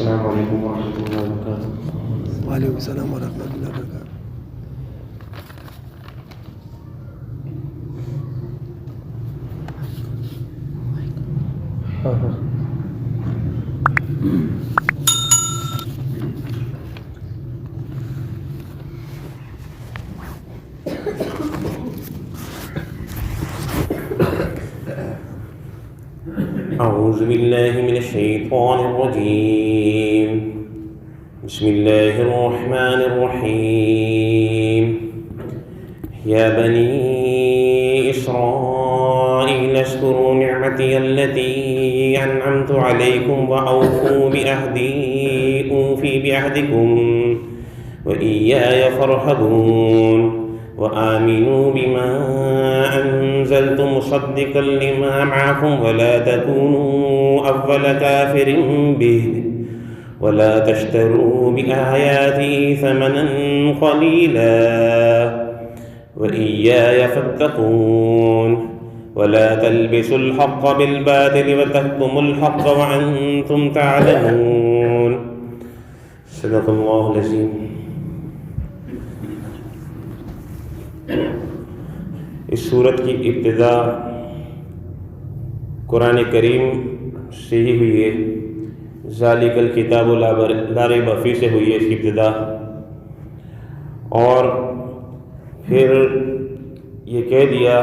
السلام علیکم ورحمۃ اللہ وبرکاتہ۔ وعلیکم السلام ورحمۃ اللہ وبرکاتہ۔ اعوذ باللہ من الشیطان الرجیم، بسم اللہ الرحمن الرحیم۔ یا بنی اسرائیل اذکروا نعمتی التي انعمت علیکم واوفوا بعہدی اوفی بعہدکم وإیای فارہبون وآمنوا بما أنزلت مصدقا لما معكم ولا تكونوا أول كافر به ولا تشتروا بآياتي ثمنا قليلا وإياي فاتقون ولا تلبسوا الحق بالباطل وتكتموا الحق وأنتم تعلمون۔ صدق اللہ العظیم۔ اس صورت کی ابتدا قرآن کریم سے ہی ہوئی ہے، ذالک الکتاب لا ریب فیہ سے ہوئی ہے اس کی ابتدا، اور پھر یہ کہہ دیا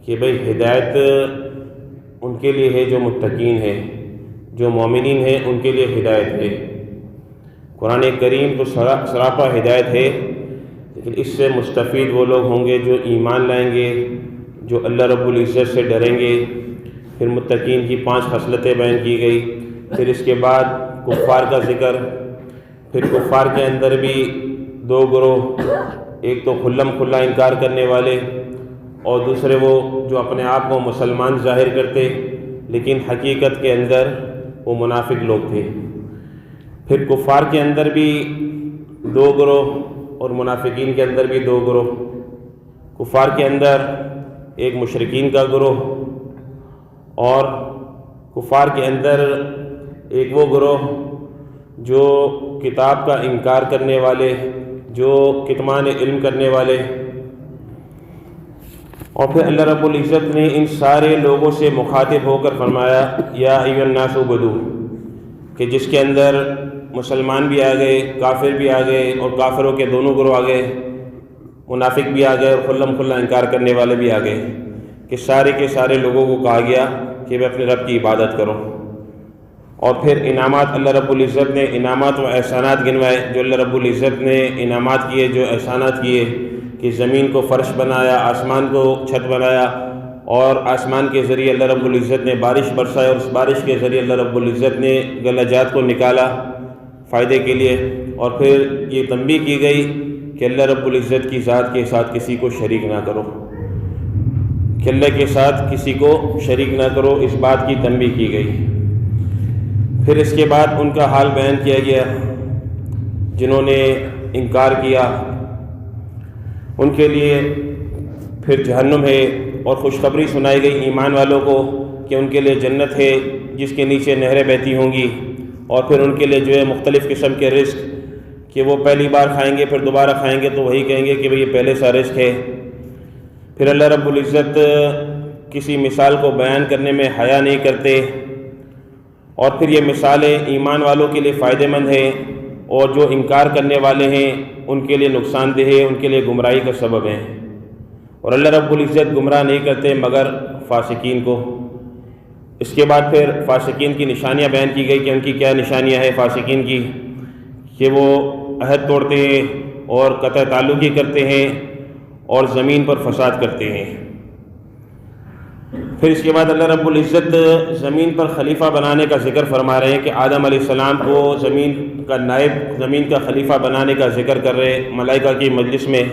کہ بھئی ہدایت ان کے لیے ہے جو متقین ہیں، جو مومنین ہیں ان کے لیے ہدایت ہے۔ قرآن کریم تو سراپا ہدایت ہے، لیکن اس سے مستفید وہ لوگ ہوں گے جو ایمان لائیں گے، جو اللہ رب العزت سے ڈریں گے۔ پھر متقین کی 5 خصلتیں بیان کی گئی، پھر اس کے بعد کفار کا ذکر۔ پھر کفار کے اندر بھی 2 گروہ، ایک تو کھلم کھلا انکار کرنے والے، اور دوسرے وہ جو اپنے آپ کو مسلمان ظاہر کرتے لیکن حقیقت کے اندر وہ منافق لوگ تھے۔ پھر کفار کے اندر بھی 2 گروہ اور منافقین کے اندر بھی 2 گروہ۔ کفار کے اندر ایک مشرکین کا گروہ، اور کفار کے اندر ایک وہ گروہ جو کتاب کا انکار کرنے والے، جو کتمان علم کرنے والے۔ اور پھر اللہ رب العزت نے ان سارے لوگوں سے مخاطب ہو کر فرمایا یا ایھا الناس اعبدوا، کہ جس کے اندر مسلمان بھی آ گئے، کافر بھی آ گئے، اور کافروں کے دونوں گروہ آ گئے، منافق بھی آ گئے اور کھلم کھلا انکار کرنے والے بھی آ گئے، کہ سارے کے سارے لوگوں کو کہا گیا کہ وہ اپنے رب کی عبادت کرو۔ اور پھر انعامات اللہ رب العزت نے انعامات و احسانات گنوائے، جو اللہ رب العزت نے انعامات کیے، جو احسانات کیے، کہ زمین کو فرش بنایا، آسمان کو چھت بنایا، اور آسمان کے ذریعے اللہ رب العزت نے بارش برسائی، اور اس بارش کے ذریعے اللہ رب العزت نے غلجات کو نکالا فائدے کے لیے۔ اور پھر یہ تنبیہ کی گئی کہ اللہ رب العزت کی ذات کے ساتھ کسی کو شریک نہ کرو، کہ اللہ کے ساتھ کسی کو شریک نہ کرو، اس بات کی تنبیہ کی گئی۔ پھر اس کے بعد ان کا حال بیان کیا گیا، جنہوں نے انکار کیا ان کے لیے پھر جہنم ہے، اور خوشخبری سنائی گئی ایمان والوں کو کہ ان کے لیے جنت ہے جس کے نیچے نہریں بہتی ہوں گی، اور پھر ان کے لیے جو ہے مختلف قسم کے رزق، کہ وہ پہلی بار کھائیں گے پھر دوبارہ کھائیں گے تو وہی کہیں گے کہ بھئی یہ پہلے سا رزق ہے۔ پھر اللہ رب العزت کسی مثال کو بیان کرنے میں حیا نہیں کرتے، اور پھر یہ مثالیں ایمان والوں کے لیے فائدہ مند ہیں، اور جو انکار کرنے والے ہیں ان کے لیے نقصان دہ ہے، ان کے لیے گمراہی کا سبب ہیں۔ اور اللہ رب العزت گمراہ نہیں کرتے مگر فاسقین کو۔ اس کے بعد پھر فاسقین کی نشانیاں بیان کی گئی کہ ان کی کیا نشانیاں ہیں فاسقین کی، کہ وہ عہد توڑتے ہیں اور قطع تعلقی کرتے ہیں اور زمین پر فساد کرتے ہیں۔ پھر اس کے بعد اللہ رب العزت زمین پر خلیفہ بنانے کا ذکر فرما رہے ہیں کہ آدم علیہ السلام کو زمین کا نائب، زمین کا خلیفہ بنانے کا ذکر کر رہے ہیں ملائکہ کی مجلس میں۔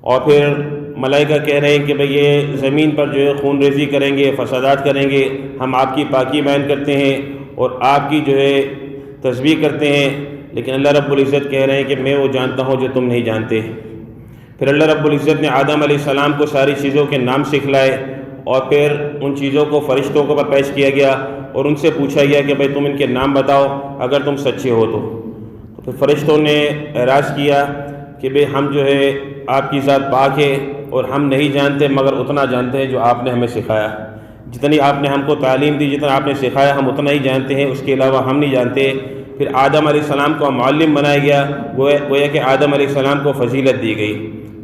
اور پھر ملائکہ کہہ رہے ہیں کہ بھئی یہ زمین پر جو ہے خون ریزی کریں گے، فسادات کریں گے، ہم آپ کی پاکی بیان کرتے ہیں اور آپ کی جو ہے تسبیح کرتے ہیں، لیکن اللہ رب العزت کہہ رہے ہیں کہ میں وہ جانتا ہوں جو تم نہیں جانتے۔ پھر اللہ رب العزت نے آدم علیہ السلام کو ساری چیزوں کے نام سکھلائے، اور پھر ان چیزوں کو فرشتوں کو پر پیش کیا گیا، اور ان سے پوچھا گیا کہ بھائی تم ان کے نام بتاؤ اگر تم سچے ہو تو پھر فرشتوں نے اعراض کیا کہ بھئی ہم جو ہے آپ کی ذات پاک ہے اور ہم نہیں جانتے مگر اتنا جانتے ہیں جو آپ نے ہمیں سکھایا، جتنی آپ نے ہم کو تعلیم دی، جتنا آپ نے سکھایا ہم اتنا ہی جانتے ہیں، اس کے علاوہ ہم نہیں جانتے۔ پھر آدم علیہ السلام کو معلم بنایا گیا، گویا کہ آدم علیہ السلام کو فضیلت دی گئی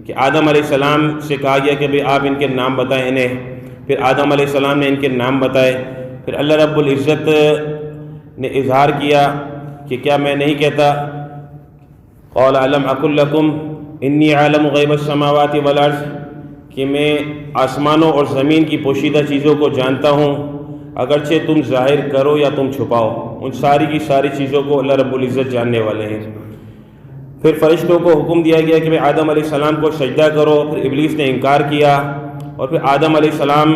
کہ آدم علیہ السلام سے کہا گیا کہ بھئی آپ ان کے نام بتائیں انہیں، پھر آدم علیہ السلام نے ان کے نام بتائے۔ پھر اللہ رب العزت نے اظہار کیا کہ کیا میں نہیں کہتا، قال علم اقل لکم انی عالم غیب السماوات والارض، کہ میں آسمانوں اور زمین کی پوشیدہ چیزوں کو جانتا ہوں، اگرچہ تم ظاہر کرو یا تم چھپاؤ، ان ساری کی ساری چیزوں کو اللہ رب العزت جاننے والے ہیں۔ پھر فرشتوں کو حکم دیا گیا کہ آدم علیہ السلام کو سجدہ کرو، پھر ابلیس نے انکار کیا، اور پھر آدم علیہ السلام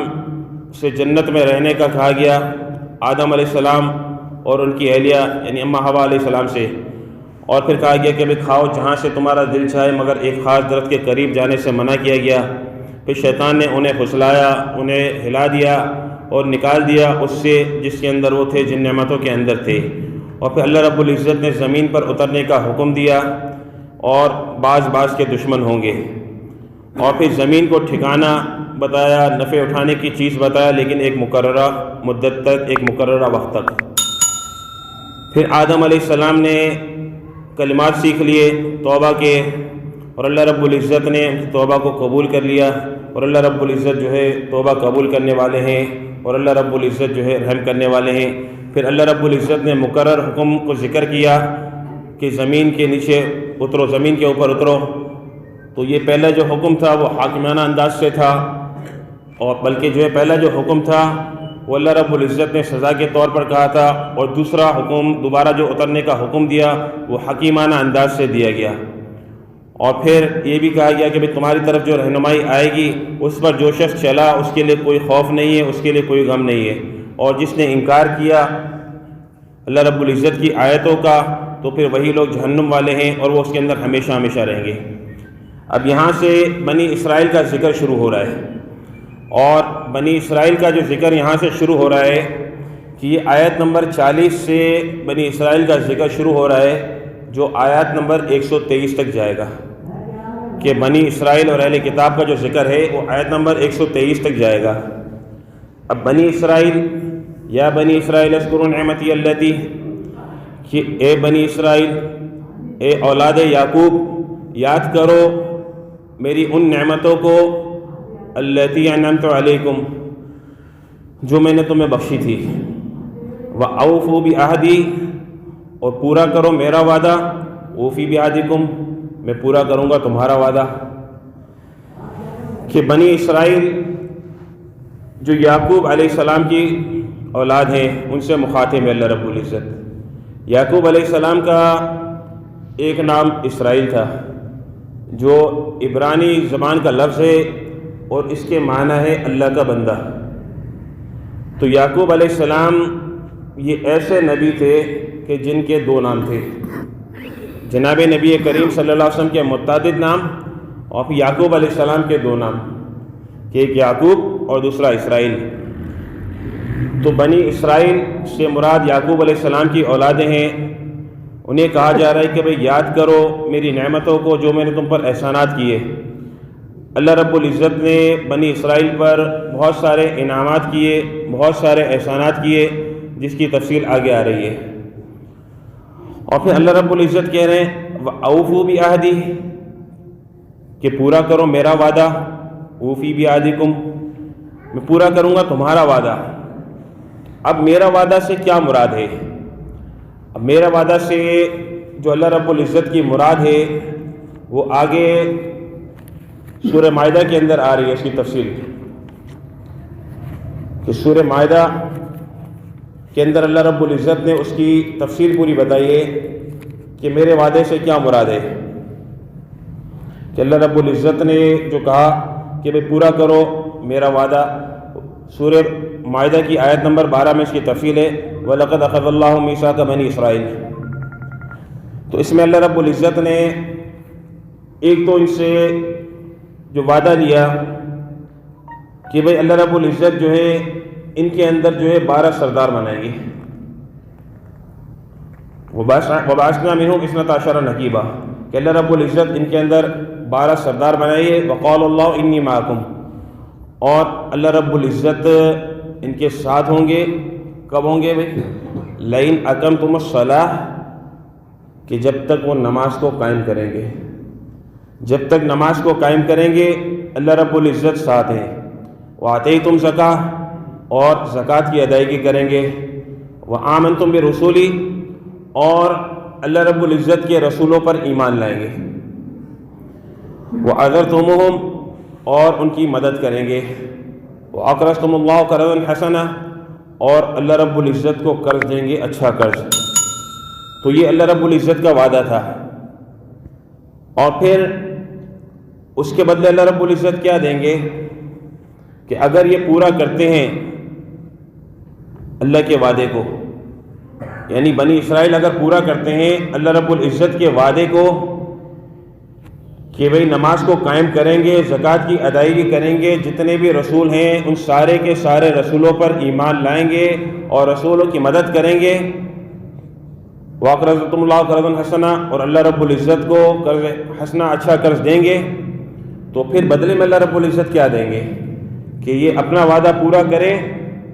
سے جنت میں رہنے کا کہا گیا، آدم علیہ السلام اور ان کی اہلیہ یعنی اماں حوا علیہ السلام سے، اور پھر کہا گیا کہ کھاؤ جہاں سے تمہارا دل چاہے مگر ایک خاص درخت کے قریب جانے سے منع کیا گیا۔ پھر شیطان نے انہیں پھسلایا، انہیں ہلا دیا اور نکال دیا اس سے جس کے اندر وہ تھے، جن نعمتوں کے اندر تھے، اور پھر اللہ رب العزت نے زمین پر اترنے کا حکم دیا، اور بعض کے دشمن ہوں گے، اور پھر زمین کو ٹھکانہ بتایا، نفع اٹھانے کی چیز بتایا، لیکن ایک مقررہ مدت تک، ایک مقررہ وقت تک۔ پھر آدم علیہ السلام نے کلمات سیکھ لیے توبہ کے، اور اللہ رب العزت نے توبہ کو قبول کر لیا، اور اللہ رب العزت جو ہے توبہ قبول کرنے والے ہیں، اور اللہ رب العزت جو ہے رحم کرنے والے ہیں۔ پھر اللہ رب العزت نے مقرر حکم کو ذکر کیا کہ زمین کے نیچے اترو، زمین کے اوپر اترو، تو یہ پہلا جو حکم تھا وہ حاکمانہ انداز سے تھا، اور بلکہ جو ہے پہلا جو حکم تھا وہ اللہ رب العزت نے سزا کے طور پر کہا تھا، اور دوسرا حکم دوبارہ جو اترنے کا حکم دیا وہ حکیمانہ انداز سے دیا گیا، اور پھر یہ بھی کہا گیا کہ تمہاری طرف جو رہنمائی آئے گی اس پر جو شخص چلا اس کے لیے کوئی خوف نہیں ہے، اس کے لیے کوئی غم نہیں ہے، اور جس نے انکار کیا اللہ رب العزت کی آیتوں کا تو پھر وہی لوگ جہنم والے ہیں، اور وہ اس کے اندر ہمیشہ ہمیشہ رہیں گے۔ اب یہاں سے بنی اسرائیل کا ذکر شروع ہو رہا ہے، اور بنی اسرائیل کا جو ذکر یہاں سے شروع ہو رہا ہے کہ یہ آیت نمبر 40 سے بنی اسرائیل کا ذکر شروع ہو رہا ہے، جو آیت نمبر 123 تک جائے گا، کہ بنی اسرائیل اور اہل کتاب کا جو ذکر ہے وہ آیت نمبر 123 تک جائے گا۔ اب بنی اسرائیل، یا بنی اسرائیل اذکروا نعمتی التی، کہ اے بنی اسرائیل، اے اولاد یعقوب، یاد کرو میری ان نعمتوں کو التی انعمت علیکم، جو میں نے تمہیں بخشی تھی، وَأَوْفُوا بِعَہْدِی، اور پورا کرو میرا وعدہ، اوفی بعہدکم، میں پورا کروں گا تمہارا وعدہ۔ کہ بنی اسرائیل جو یعقوب علیہ السلام کی اولاد ہیں ان سے مخاطب ہے اللہ رب العزت۔ یعقوب علیہ السلام کا ایک نام اسرائیل تھا، جو عبرانی زبان کا لفظ ہے اور اس کے معنی ہے اللہ کا بندہ۔ تو یعقوب علیہ السلام یہ ایسے نبی تھے کہ جن کے دو نام تھے، جناب نبی کریم صلی اللہ علیہ وسلم کے متعدد نام، اور پھر یعقوب علیہ السلام کے دو نام، کہ ایک یعقوب اور دوسرا اسرائیل۔ تو بنی اسرائیل سے مراد یعقوب علیہ السلام کی اولادیں ہیں۔ انہیں کہا جا رہا ہے کہ بھئی یاد کرو میری نعمتوں کو جو میں نے تم پر احسانات کیے۔ اللہ رب العزت نے بنی اسرائیل پر بہت سارے انعامات کیے، بہت سارے احسانات کیے، جس کی تفصیل آگے آ رہی ہے۔ اور پھر اللہ رب العزت کہہ رہے ہیں وَأَوْفُوا بِعَہْدِی، کہ پورا کرو میرا وعدہ، اوفی بعہدکم، میں پورا کروں گا تمہارا وعدہ۔ اب میرا وعدہ سے کیا مراد ہے؟ اب میرا وعدہ سے جو اللہ رب العزت کی مراد ہے وہ آگے سورہ مائدہ کے اندر آ رہی ہے، اس کی تفصیل، کہ سورہ مائدہ کے اندر اللہ رب العزت نے اس کی تفصیل پوری بتائی ہے کہ میرے وعدے سے کیا مراد ہے۔ کہ اللہ رب العزت نے جو کہا کہ بھئی پورا کرو میرا وعدہ، سورہ مائدہ کی آیت نمبر 12 میں اس کی تفصیل ہے وَلَقَدْ أَخَذَ اللَّهُ مِيثَاقَ بَنِي إِسْرَائِيلَ۔ تو اس میں اللہ رب العزت نے ایک تو ان سے جو وعدہ لیا کہ بھئی اللہ رب العزت جو ہے ان کے اندر جو ہے 12 سردار بنائیں گے. وَبَعَثْنَا مِنْهُمْ اثْنَتَ عَشَرَ نَقِيبًا کہ اللہ رب العزت ان کے اندر 12 سردار بنائیے. وَقَالَ اللَّهُ إِنِّي مَعَكُمْ اور اللہ رب العزت ان کے ساتھ ہوں گے. کب ہوں گے بھائی؟ لَئِنْ أَقَمْتُمُ الصَّلَاةَ کہ جب تک وہ نماز کو قائم کریں گے. جب تک نماز کو قائم کریں گے اللہ رب العزت ساتھ ہیں. وَآتَيْتُمْ زَكَاةَ اور زکوٰۃ کی ادائیگی کریں گے. وَآمَنْتُمْ بِرُسُولِي اور اللہ رب العزت کے رسولوں پر ایمان لائیں گے. وَأَذَرْتُمُوهُمْ اور ان کی مدد کریں گے. وَأَقْرَضْتُمُ اللَّهَ قَرْضًا حَسَنًا اور اللہ رب العزت کو قرض دیں گے اچھا قرض. تو یہ اللہ رب العزت کا وعدہ تھا. اور پھر اس کے بدلے اللہ رب العزت کیا دیں گے کہ اگر یہ پورا کرتے ہیں اللہ کے وعدے کو، یعنی بنی اسرائیل اگر پورا کرتے ہیں اللہ رب العزت کے وعدے کو کہ بھئی نماز کو قائم کریں گے، زکوٰۃ کی ادائیگی کریں گے، جتنے بھی رسول ہیں ان سارے کے سارے رسولوں پر ایمان لائیں گے اور رسولوں کی مدد کریں گے. وَأَقْرَضْتُمُ اللَّهَ قَرْضًا حَسَنًا اور اللہ رب العزت کو قرض حسنہ اچھا قرض دیں گے. تو پھر بدلے میں اللہ رب العزت کیا دیں گے کہ یہ اپنا وعدہ پورا کرے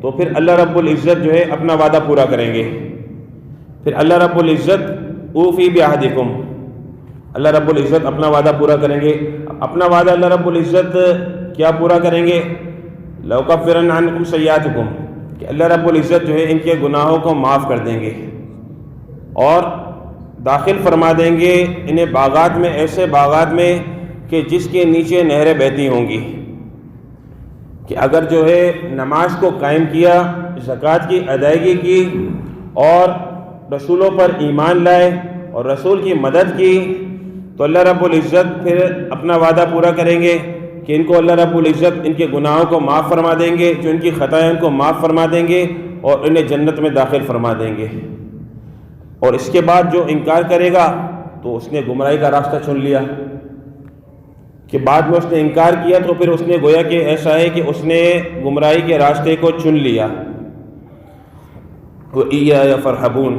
تو پھر اللہ رب العزت جو ہے اپنا وعدہ پورا کریں گے. پھر اللہ رب العزت اوفی بعہدکم اللہ رب العزت اپنا وعدہ پورا کریں گے. اپنا وعدہ اللہ رب العزت کیا پورا کریں گے؟ لَأُكَفِّرَنَّ عَنْكُمْ سَيِّئَاتِكُمْ کہ اللہ رب العزت جو ہے ان کے گناہوں کو معاف کر دیں گے اور داخل فرما دیں گے انہیں باغات میں، ایسے باغات میں کہ جس کے نیچے نہریں بہتی ہوں گی. کہ اگر جو ہے نماز کو قائم کیا، زکوٰۃ کی ادائیگی کی اور رسولوں پر ایمان لائے اور رسول کی مدد کی تو اللہ رب العزت پھر اپنا وعدہ پورا کریں گے کہ ان کو اللہ رب العزت ان کے گناہوں کو معاف فرما دیں گے، جو ان کی خطائیں ان کو معاف فرما دیں گے اور انہیں جنت میں داخل فرما دیں گے. اور اس کے بعد جو انکار کرے گا تو اس نے گمراہی کا راستہ چن لیا کہ بعد میں اس نے انکار کیا تو پھر اس نے گویا کہ ایسا ہے کہ اس نے گمراہی کے راستے کو چن لیا. وَإِيَّايَ فَارْهَبُونَ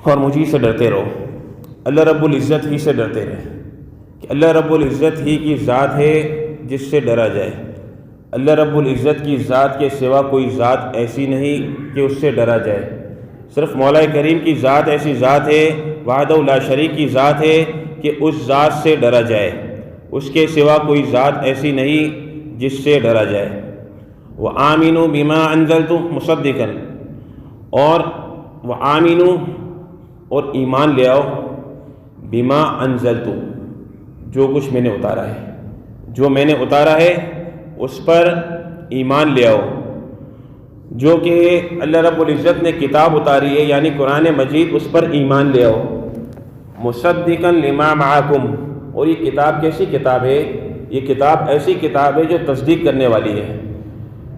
اور مجھے سے ڈرتے رہو. اللہ رب العزت ہی سے ڈرتے رہے کہ اللہ رب العزت ہی کی ذات ہے جس سے ڈرا جائے. اللہ رب العزت کی ذات کے سوا کوئی ذات ایسی نہیں کہ اس سے ڈرا جائے. صرف مولا کریم کی ذات ایسی ذات ہے، وحدہ لا شریک کی ذات ہے کہ اس ذات سے ڈرا جائے. اس کے سوا کوئی ذات ایسی نہیں جس سے ڈرا جائے. وَآمِنُوا بِمَا أَنزَلْتُ مُصَدِّقًا اور وَآمِنُوا اور ایمان لے آؤ بِمَا أَنزَلْتُ جو کچھ میں نے اتارا ہے، جو میں نے اتارا ہے اس پر ایمان لے آؤ. جو کہ اللہ رب العزت نے کتاب اتاری ہے یعنی قرآن مجید، اس پر ایمان لے آؤ. مصدقا لما معکم اور یہ کتاب کیسی کتاب ہے؟ یہ کتاب ایسی کتاب ہے جو تصدیق کرنے والی ہے،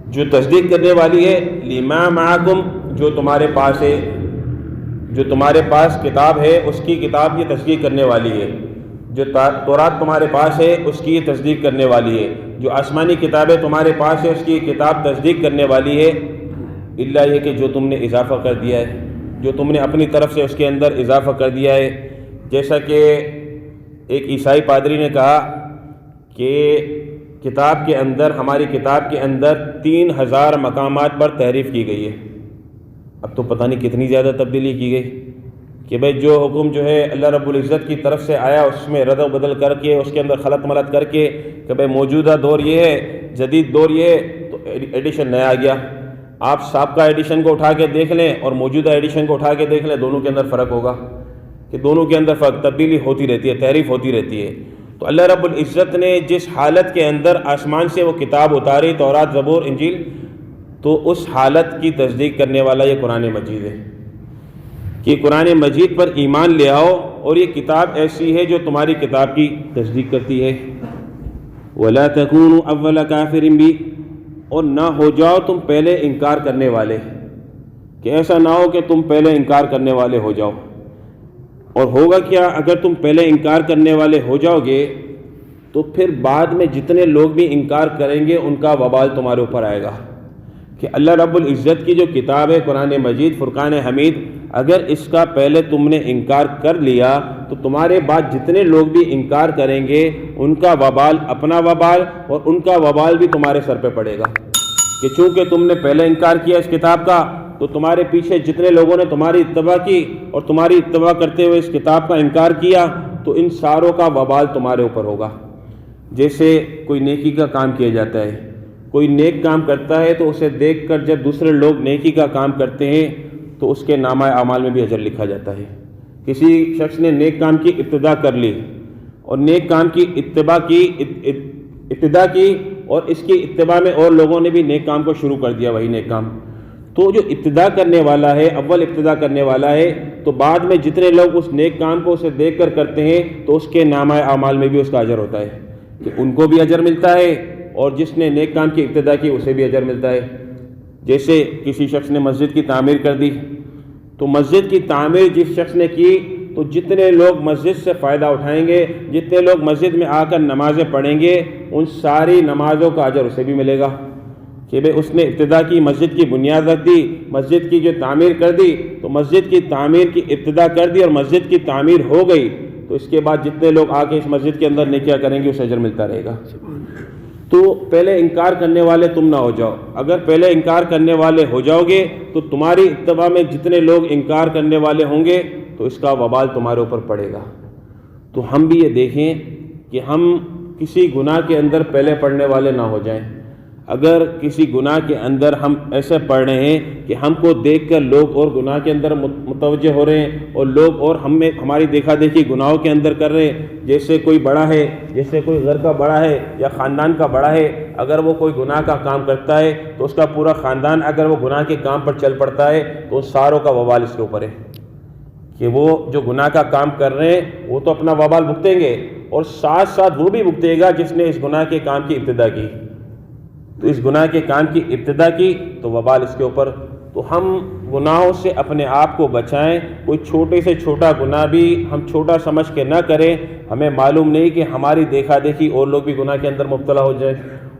جو تصدیق کرنے والی ہے. لما معکم جو تمہارے پاس ہے، جو تمہارے پاس کتاب ہے اس کی کتاب یہ تصدیق کرنے والی ہے. جو تورات تمہارے پاس ہے اس کی یہ تصدیق کرنے والی ہے. جو آسمانی کتابیں تمہارے پاس ہے اس کی کتاب تصدیق کرنے والی ہے. الا یہ کہ جو تم نے اضافہ کر دیا ہے، جو تم نے اپنی طرف سے اس کے اندر اضافہ کر دیا ہے. جیسا کہ ایک عیسائی پادری نے کہا کہ کتاب کے اندر، ہماری کتاب کے اندر 3000 مقامات پر تحریف کی گئی ہے. اب تو پتہ نہیں کتنی زیادہ تبدیلی کی گئی کہ بھئی جو حکم جو ہے اللہ رب العزت کی طرف سے آیا اس میں رد و بدل کر کے، اس کے اندر خلط ملط کر کے کہ بھئی موجودہ دور یہ ہے، جدید دور یہ ہے، تو ایڈیشن نیا آ گیا. آپ سابقہ ایڈیشن کو اٹھا کے دیکھ لیں اور موجودہ ایڈیشن کو اٹھا کے دیکھ لیں، دونوں کے اندر فرق ہوگا کہ دونوں کے اندر فرق، تبدیلی ہوتی رہتی ہے، تحریف ہوتی رہتی ہے. تو اللہ رب العزت نے جس حالت کے اندر آسمان سے وہ کتاب اتاری، تورات، زبور، انجیل، تو اس حالت کی تصدیق کرنے والا یہ قرآن مجید ہے کہ قرآن مجید پر ایمان لے آؤ اور یہ کتاب ایسی ہے جو تمہاری کتاب کی تصدیق کرتی ہے. وَلَا تَكُونُوا أَوَّلَ كَافِرٍ بِهِ اور نہ ہو جاؤ تم پہلے انکار کرنے والے، کہ ایسا نہ ہو کہ تم پہلے انکار کرنے والے ہو جاؤ. اور ہوگا کیا اگر تم پہلے انکار کرنے والے ہو جاؤ گے تو پھر بعد میں جتنے لوگ بھی انکار کریں گے ان کا وبال تمہارے اوپر آئے گا. کہ اللہ رب العزت کی جو کتاب ہے قرآن مجید فرقان حمید، اگر اس کا پہلے تم نے انکار کر لیا تو تمہارے بعد جتنے لوگ بھی انکار کریں گے ان کا وبال اپنا وبال اور ان کا وبال بھی تمہارے سر پہ پڑے گا، کہ چونکہ تم نے پہلے انکار کیا اس کتاب کا تو تمہارے پیچھے جتنے لوگوں نے تمہاری اتباع کی اور تمہاری اتباع کرتے ہوئے اس کتاب کا انکار کیا تو ان ساروں کا وبال تمہارے اوپر ہوگا۔ جیسے کوئی نیکی کا کام کیا جاتا ہے، کوئی نیک کام کرتا ہے تو اسے دیکھ کر جب دوسرے لوگ نیکی کا کام کرتے ہیں تو اس کے نامہ اعمال میں بھی اجر لکھا جاتا ہے۔ کسی شخص نے نیک کام کی ابتدا کر لی اور نیک کام کی ابتدا کی اور اس کی اتباع میں اور لوگوں نے بھی نیک کام کو شروع کر دیا، وہی نیک کام، تو جو ابتدا کرنے والا ہے، اول ابتدا کرنے والا ہے، تو بعد میں جتنے لوگ اس نیک کام کو اسے دیکھ کر کرتے ہیں تو اس کے نامہ اعمال میں بھی اس کا اجر ہوتا ہے کہ ان کو بھی اجر ملتا ہے اور جس نے نیک کام کی ابتدا کی اسے بھی اجر ملتا ہے۔ جیسے کسی شخص نے مسجد کی تعمیر کر دی تو مسجد کی تعمیر جس شخص نے کی تو جتنے لوگ مسجد سے فائدہ اٹھائیں گے، جتنے لوگ مسجد میں آ کر نمازیں پڑھیں گے، ان ساری نمازوں کا اجر اسے بھی ملے گا کہ بھئی اس نے ابتدا کی، مسجد کی بنیاد رکھ دی، مسجد کی جو تعمیر کر دی، تو مسجد کی تعمیر کی ابتدا کر دی اور مسجد کی تعمیر ہو گئی تو اس کے بعد جتنے لوگ آ کے اس مسجد کے اندر نیکیاں کریں گے اسے اجر ملتا رہے گا۔ تو پہلے انکار کرنے والے تم نہ ہو جاؤ۔ اگر پہلے انکار کرنے والے ہو جاؤ گے تو تمہاری اتباع میں جتنے لوگ انکار کرنے والے ہوں گے تو اس کا وبال تمہارے اوپر پڑے گا۔ تو ہم بھی یہ دیکھیں کہ ہم کسی گناہ کے اندر پہلے پڑنے والے نہ ہو جائیں۔ اگر کسی گناہ کے اندر ہم ایسے پڑھ رہے ہیں کہ ہم کو دیکھ کر لوگ اور گناہ کے اندر متوجہ ہو رہے ہیں اور لوگ اور ہماری دیکھا دیکھی گناہوں کے اندر کر رہے ہیں، جیسے کوئی بڑا ہے، جیسے کوئی گھر کا بڑا ہے یا خاندان کا بڑا ہے، اگر وہ کوئی گناہ کا کام کرتا ہے تو اس کا پورا خاندان اگر وہ گناہ کے کام پر چل پڑتا ہے تو ان ساروں کا وبال اس کے اوپر ہے کہ وہ جو گناہ کا کام کر رہے ہیں وہ تو اپنا وبال بھگتیں گے اور ساتھ ساتھ وہ بھی بھگتے گا جس نے اس گناہ کے کام کی ابتدا کی۔ تو اس گناہ کے کام کی ابتدا کی تو وبال اس کے اوپر۔ تو ہم گناہوں سے اپنے آپ کو بچائیں، کوئی چھوٹے سے چھوٹا گناہ بھی ہم چھوٹا سمجھ کے نہ کریں۔ ہمیں معلوم نہیں کہ ہماری دیکھا دیکھی اور لوگ بھی گناہ کے اندر مبتلا ہو جائے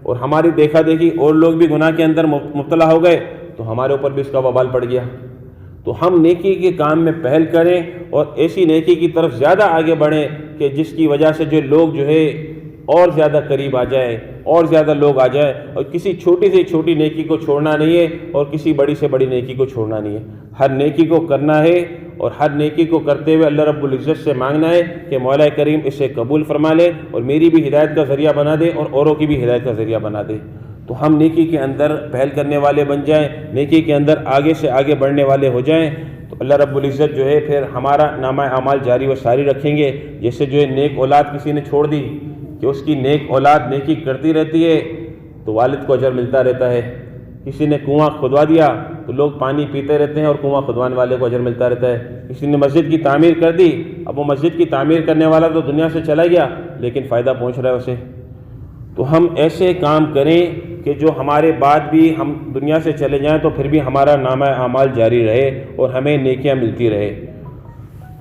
اور ہماری دیکھا دیکھی اور لوگ بھی گناہ کے اندر مبتلا ہو گئے تو ہمارے اوپر بھی اس کا وبال پڑ گیا۔ تو ہم نیکی کے کام میں پہل کریں اور ایسی نیکی کی طرف زیادہ آگے بڑھیں کہ جس کی وجہ سے جو لوگ جو ہے اور زیادہ قریب آ جائے اور زیادہ لوگ آ جائے، اور کسی چھوٹی سے چھوٹی نیکی کو چھوڑنا نہیں ہے اور کسی بڑی سے بڑی نیکی کو چھوڑنا نہیں ہے۔ ہر نیکی کو کرنا ہے اور ہر نیکی کو کرتے ہوئے اللہ رب العزت سے مانگنا ہے کہ مولا کریم اسے قبول فرما لے اور میری بھی ہدایت کا ذریعہ بنا دے اور اوروں کی بھی ہدایت کا ذریعہ بنا دے۔ تو ہم نیکی کے اندر پہل کرنے والے بن جائیں، نیکی کے اندر آگے سے آگے بڑھنے والے ہو جائیں تو اللہ رب العزت جو ہے پھر ہمارا نامہ اعمال جاری و ساری رکھیں گے۔ جیسے جو ہے نیک اولاد کسی نے چھوڑ دی کہ اس کی نیک اولاد نیکی کرتی رہتی ہے تو والد کو اجر ملتا رہتا ہے۔ کسی نے کنواں کھدوا دیا تو لوگ پانی پیتے رہتے ہیں اور کنواں کھدوانے والے کو اجر ملتا رہتا ہے۔ کسی نے مسجد کی تعمیر کر دی، اب وہ مسجد کی تعمیر کرنے والا تو دنیا سے چلا گیا لیکن فائدہ پہنچ رہا ہے اسے۔ تو ہم ایسے کام کریں کہ جو ہمارے بعد بھی ہم دنیا سے چلے جائیں تو پھر بھی ہمارا نامہ اعمال جاری رہے اور ہمیں نیکیاں ملتی رہے۔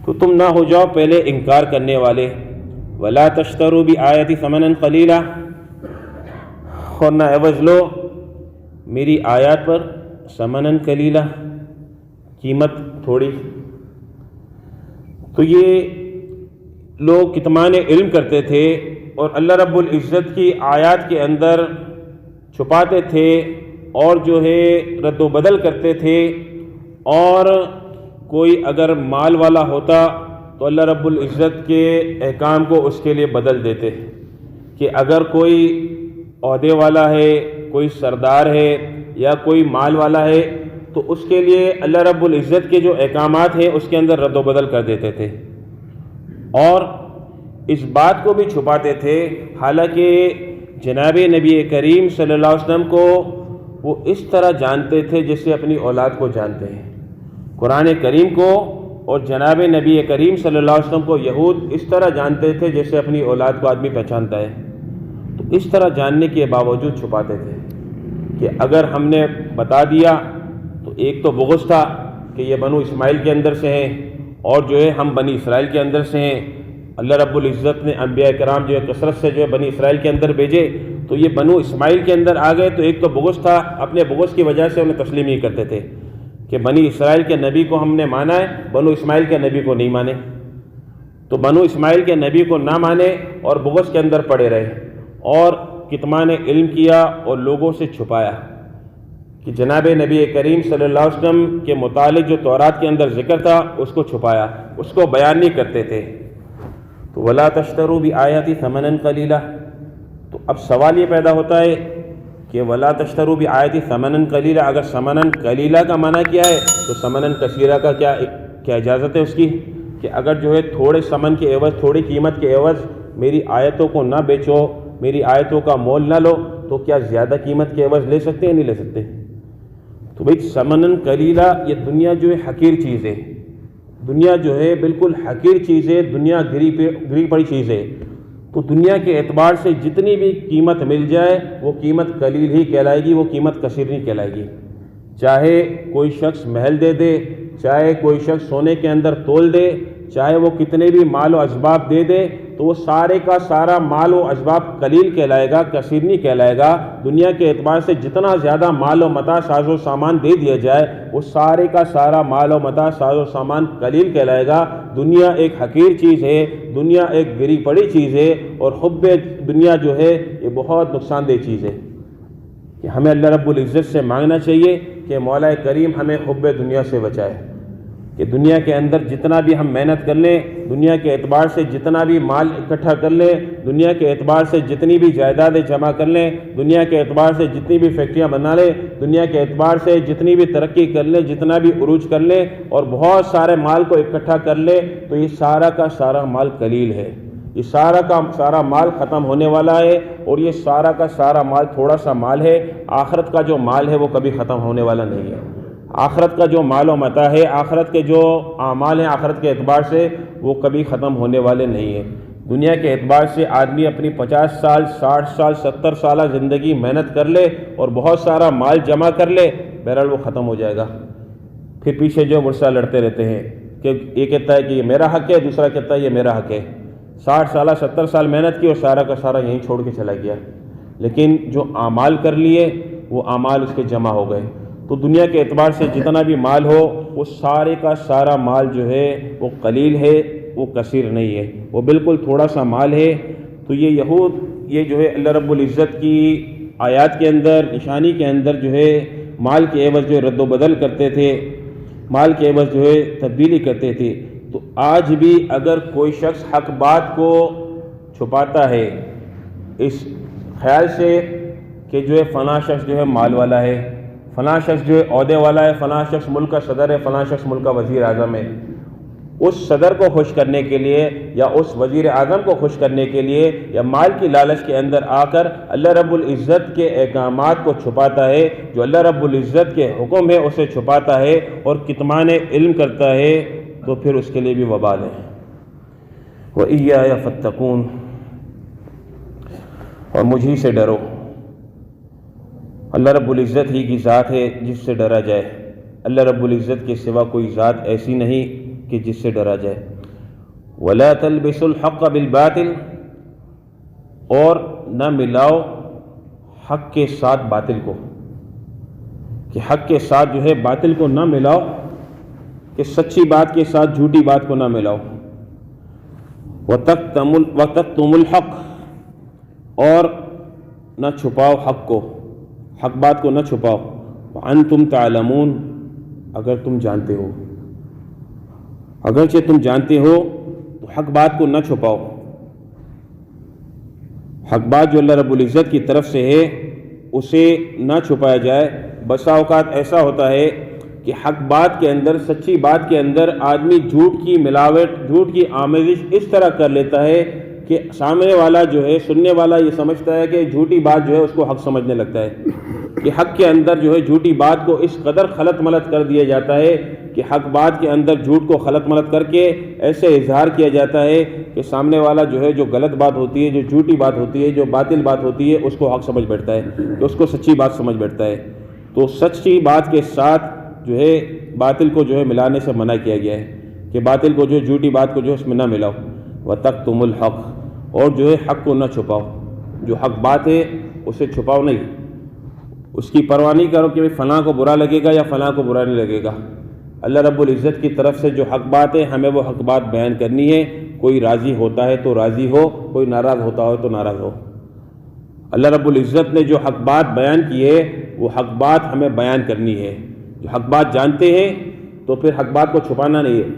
تو تم نہ ہو جاؤ پہلے انکار کرنے والے۔ وَلَا تَشْتَرُوا بِآيَاتِ ثَمَنًا قَلِيلًا، اور نہ عوض لو میری آیات پر ثمناً قلیلا، قیمت تھوڑی۔ تو یہ لوگ کتمان علم کرتے تھے اور اللہ رب العزت کی آیات کے اندر چھپاتے تھے اور جو ہے رد و بدل کرتے تھے، اور کوئی اگر مال والا ہوتا تو اللہ رب العزت کے احکام کو اس کے لیے بدل دیتے کہ اگر کوئی عہدے والا ہے، کوئی سردار ہے یا کوئی مال والا ہے تو اس کے لیے اللہ رب العزت کے جو احکامات ہیں اس کے اندر رد و بدل کر دیتے تھے اور اس بات کو بھی چھپاتے تھے۔ حالانکہ جناب نبی کریم صلی اللہ علیہ وسلم کو وہ اس طرح جانتے تھے جیسے اپنی اولاد کو جانتے ہیں۔ قرآن کریم کو اور جناب نبی کریم صلی اللہ علیہ وسلم کو یہود اس طرح جانتے تھے جیسے اپنی اولاد کو آدمی پہچانتا ہے۔ تو اس طرح جاننے کے باوجود چھپاتے تھے کہ اگر ہم نے بتا دیا تو ایک تو بغض تھا کہ یہ بنو اسماعیل کے اندر سے ہیں اور جو ہے ہم بنی اسرائیل کے اندر سے ہیں۔ اللہ رب العزت نے انبیاء کرام جو ہے کثرت سے جو ہے بنی اسرائیل کے اندر بھیجے تو یہ بنو اسماعیل کے اندر آ گئے تو ایک تو بغض تھا، اپنے بغض کی وجہ سے انہیں تسلیم نہیں کرتے تھے کہ بنی اسرائیل کے نبی کو ہم نے مانا ہے، بنو اسماعیل کے نبی کو نہیں مانے، تو بنو اسماعیل کے نبی کو نہ مانے اور بغض کے اندر پڑے رہے اور کتمان علم کیا اور لوگوں سے چھپایا کہ جناب نبی کریم صلی اللہ علیہ وسلم کے متعلق جو تورات کے اندر ذکر تھا اس کو چھپایا، اس کو بیان نہیں کرتے تھے۔ تو وَلَا تَشْتَرُوا بِآيَاتِ ثَمَنًا قَلِيلًا، تو اب سوال یہ پیدا ہوتا ہے کہ وَلَا تَشْتَرُوا بِآيَاتِ ثَمَنًا قَلِيلًا، اگر ثمنًا قلیلہ کا معنی کیا ہے تو ثمنًا کثیرہ کا کیا اجازت ہے اس کی، کہ اگر جو ہے تھوڑے ثمن کے عوض، تھوڑی قیمت کے عوض میری آیتوں کو نہ بیچو، میری آیتوں کا مول نہ لو، تو کیا زیادہ قیمت کے عوض لے سکتے ہیں؟ نہیں لے سکتے۔ تو بھئی ثمنًا قلیلہ، یہ دنیا جو ہے حقیر چیز ہے، دنیا جو ہے بالکل حقیر چیز ہے، دنیا گری پڑی چیز ہے، تو دنیا کے اعتبار سے جتنی بھی قیمت مل جائے وہ قیمت قلیل ہی کہلائے گی، وہ قیمت کثیر نہیں کہلائے گی۔ چاہے کوئی شخص محل دے دے، چاہے کوئی شخص سونے کے اندر تول دے، چاہے وہ کتنے بھی مال و اسباب دے دے، تو وہ سارے کا سارا مال و اسباب قلیل کہلائے گا، کثیر نہیں کہلائے گا۔ دنیا کے اعتبار سے جتنا زیادہ مال و متاع ساز و سامان دے دیا جائے وہ سارے کا سارا مال و متاع ساز و سامان قلیل کہلائے گا۔ دنیا ایک حقیر چیز ہے، دنیا ایک گری پڑی چیز ہے، اور حب دنیا جو ہے یہ بہت نقصان دہ چیز ہے، کہ ہمیں اللہ رب العزت سے مانگنا چاہیے کہ مولا کریم ہمیں حب دنیا سے بچائے، کہ دنیا کے اندر جتنا بھی ہم محنت کر لیں، دنیا کے اعتبار سے جتنا بھی مال اکٹھا کر لیں، دنیا کے اعتبار سے جتنی بھی جائیدادیں جمع کر لیں، دنیا کے اعتبار سے جتنی بھی فیکٹریاں بنا لیں، دنیا کے اعتبار سے جتنی بھی ترقی کر لیں، جتنا بھی عروج کر لیں اور بہت سارے مال کو اکٹھا کر لیں، تو یہ سارا کا سارا مال قلیل ہے، یہ سارا کا سارا مال ختم ہونے والا ہے، اور یہ سارا کا سارا مال تھوڑا سا مال ہے۔ آخرت کا جو مال ہے وہ کبھی ختم ہونے والا نہیں ہے۔ آخرت کا جو مال و متاع ہے، آخرت کے جو اعمال ہیں آخرت کے اعتبار سے وہ کبھی ختم ہونے والے نہیں ہیں۔ دنیا کے اعتبار سے آدمی اپنی 50 سال 60 سال 70 سالہ زندگی محنت کر لے اور بہت سارا مال جمع کر لے، بہرحال وہ ختم ہو جائے گا۔ پھر پیچھے جو مرسا لڑتے رہتے ہیں کہ یہ کہتا ہے کہ یہ میرا حق ہے، دوسرا کہتا ہے یہ میرا حق ہے۔ 60 سالہ 70 سال محنت کی اور سارا کا سارا یہیں چھوڑ کے چلا گیا، لیکن جو اعمال کر لیے وہ اعمال اس کے جمع ہو گئے۔ تو دنیا کے اعتبار سے جتنا بھی مال ہو وہ سارے کا سارا مال جو ہے وہ قلیل ہے، وہ کثیر نہیں ہے، وہ بالکل تھوڑا سا مال ہے۔ تو یہ یہود یہ جو ہے اللہ رب العزت کی آیات کے اندر، نشانی کے اندر جو ہے مال کے عوض جو ہے رد و بدل کرتے تھے، مال کے عوض جو ہے تبدیلی کرتے تھے۔ تو آج بھی اگر کوئی شخص حق بات کو چھپاتا ہے اس خیال سے کہ جو ہے فلاں شخص جو ہے مال والا ہے، فلاں شخص جو ہے عہدے والا ہے، فلاں شخص ملک کا صدر ہے، فلاں شخص ملک کا وزیر اعظم ہے، اس صدر کو خوش کرنے کے لیے یا اس وزیر اعظم کو خوش کرنے کے لیے یا مال کی لالچ کے اندر آ کر اللہ رب العزت کے احکامات کو چھپاتا ہے، جو اللہ رب العزت کے حکم ہے اسے چھپاتا ہے اور کتمان علم کرتا ہے، تو پھر اس کے لیے بھی وبال ہے۔ وَإِيَّايَ فَاتَّقُونَ، اور مجھے سے ڈرو۔ اللہ رب العزت ہی کی ذات ہے جس سے ڈرا جائے، اللہ رب العزت کے سوا کوئی ذات ایسی نہیں کہ جس سے ڈرا جائے۔ وَلَا تَلْبِسُوا الْحَقَّ بِالْبَاطِلِ، اور نہ ملاؤ حق کے ساتھ باطل کو، کہ حق کے ساتھ جو ہے باطل کو نہ ملاؤ، کہ سچی بات کے ساتھ جھوٹی بات کو نہ ملاؤ۔ وَتَكْتُمُوا الْحَقَّ، اور نہ چھپاؤ حق کو، حق بات کو نہ چھپاؤ۔ وَأَنْتُمْ تَعْلَمُونَ، اگر تم جانتے ہو، اگرچہ تم جانتے ہو تو حق بات کو نہ چھپاؤ۔ حق بات جو اللہ رب العزت کی طرف سے ہے اسے نہ چھپایا جائے۔ بسا اوقات ایسا ہوتا ہے کہ حق بات کے اندر، سچی بات کے اندر آدمی جھوٹ کی ملاوٹ، جھوٹ کی آمیزش اس طرح کر لیتا ہے کہ سامنے والا جو ہے، سننے والا یہ سمجھتا ہے کہ جھوٹی بات جو ہے اس کو حق سمجھنے لگتا ہے، کہ حق کے اندر جو ہے جھوٹی بات کو اس قدر خلط ملط کر دیا جاتا ہے کہ حق بات کے اندر جھوٹ کو خلط ملط کر کے ایسے اظہار کیا جاتا ہے کہ سامنے والا جو ہے جو غلط بات ہوتی ہے، جو جھوٹی بات ہوتی ہے، جو باطل بات ہوتی ہے، اس کو حق سمجھ بیٹھتا ہے، کہ اس کو سچی بات سمجھ بیٹھتا ہے۔ تو سچی بات کے ساتھ جو ہے باطل کو جو ہے ملانے سے منع کیا گیا ہے، کہ باطل کو جو ہے جھوٹی بات کو جو ہے اس میں نہ ملاؤ۔ وَتَكْتُمُوا الْحَقَّ، اور جو ہے حق کو نہ چھپاؤ، جو حق بات ہے اسے چھپاؤ نہیں، اس کی پرواہ نہیں کرو کہ فلاں کو برا لگے گا یا فلاں کو برا نہیں لگے گا۔ اللہ رب العزت کی طرف سے جو حق بات ہے ہمیں وہ حق بات بیان کرنی ہے، کوئی راضی ہوتا ہے تو راضی ہو، کوئی ناراض ہوتا ہو تو ناراض ہو۔ اللہ رب العزت نے جو حق بات بیان کی ہے وہ حق بات ہمیں بیان کرنی ہے۔ جو حق بات جانتے ہیں تو پھر حق بات کو چھپانا نہیں ہے،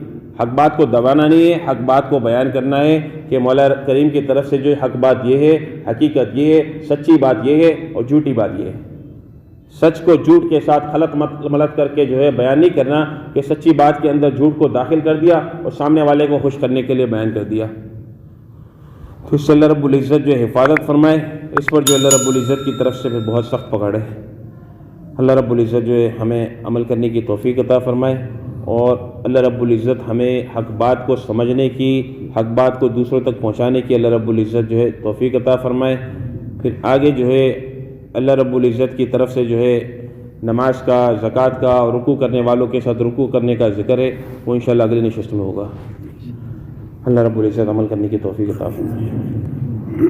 حق بات کو دبانا نہیں ہے، حق بات کو بیان کرنا ہے کہ مولا کریم کی طرف سے جو حق بات یہ ہے، حقیقت یہ ہے، سچی بات یہ ہے اور جھوٹی بات یہ ہے۔ سچ کو جھوٹ کے ساتھ خلط ملط کر کے جو ہے بیان نہیں کرنا کہ سچی بات کے اندر جھوٹ کو داخل کر دیا اور سامنے والے کو خوش کرنے کے لیے بیان کر دیا۔ تو اس سے اللہ رب العزت جو ہے حفاظت فرمائے، اس پر جو اللہ رب العزت کی طرف سے بہت سخت پکڑ ہے۔ اللہ رب العزت جو ہے ہمیں عمل کرنے کی توفیق عطا فرمائے، اور اللہ رب العزت ہمیں حق بات کو سمجھنے کی، حق بات کو دوسروں تک پہنچانے کی اللہ رب العزت جو ہے توفیق عطا فرمائے۔ پھر آگے جو ہے اللہ رب العزت کی طرف سے جو ہے نماز کا، زکوٰۃ کا اور رکوع کرنے والوں کے ساتھ رکوع کرنے کا ذکر ہے، وہ انشاءاللہ اگلی نشست میں ہوگا۔ اللہ رب العزت عمل کرنے کی توفیق عطا فرمائے۔